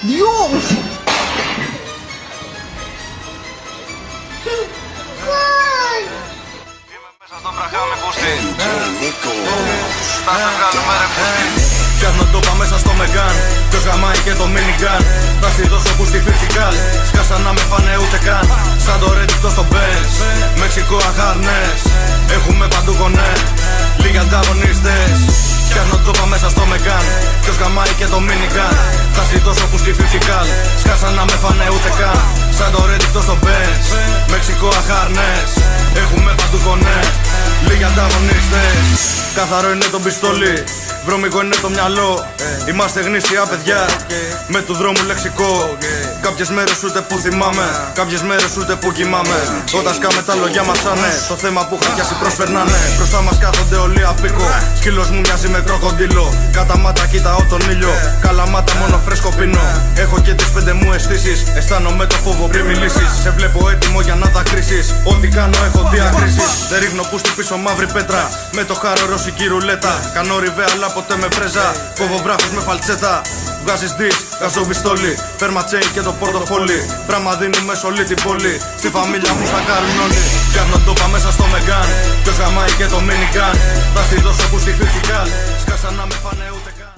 Dios! Είμαι μέσα στο βραχάμι πούστη. Θα σε βγάλουμε ρε πούστη. Φτιάχνω ντόπα μέσα στο Μεγκάν. Ποιος γαμάει και το minigun. Θα στη δώσω που στη φυσικάλ. Σκάσα να με φάνε ούτε καν. Σαν το ρέντικτο στο Benz. Μεξικό αχάρνες. Έχουμε παντού κονέ. Λίγοι ανταγωνίστες. Φτιάχνω ντόπα μέσα στο Μεγκάν. Ποιος γαμάει και το minigun. Θα στη δώσω που στη φυσικάλ. Σκάσα να με φάνε ούτε καν. Σαν το ρέντικτο στο Benz. Μεξικό αχάρνες. Έχουμε παντού κονέ. Λίγοι ανταγωνίστες. Καθαρό είναι το πιστόλι. Βρώμικο είναι το μυαλό. Είμαστε γνήσια παιδιά. Με του δρόμου λεξικό. Κάποιες μέρες ούτε που θυμάμαι. Κάποιες μέρες ούτε που κοιμάμαι. Όταν σκάμε τα λόγια μας άνε. Το θέμα που είχα πιάσει προσπερνάνε. Μπροστά μας κάθονται όλοι απίκο. Σκύλος μου μοιάζει με κροκοντήλο. Κατά μάτα κοιτάω τον ήλιο. Καλαμάτα μόνο φρέσκο πίνω. Έχω και τις 5 μου αισθήσεις. Αισθάνομαι το φόβο πριν μιλήσεις. Σε βλέπω έτοιμο για να δακρύσεις. Ό,τι κάνω έχω διακρίσεις. Δεν ρίχνω που στη πίσω μαύρη πέτρα. Με το χάρο ρωσική ρουλέτα. Κάνω ριβέ αλλά ποτέ με πρέζα. Κόβω βράχους με φαλτσέτα. Βγάζεις δις, γάζω πιστόλι. Φέρμα τσέιν και το πορτοφόλι. Πράμα δίνουμε σε όλη την πόλη. Στη φαμίλια μου θα κάνουν όλοι. Φτιάχνω ντόπα μέσα στο Μεγκάν. Ποιος γαμάει και το minigun. Θα στη δώσω που στη φυσικάλ. Σκάσα να με φάνε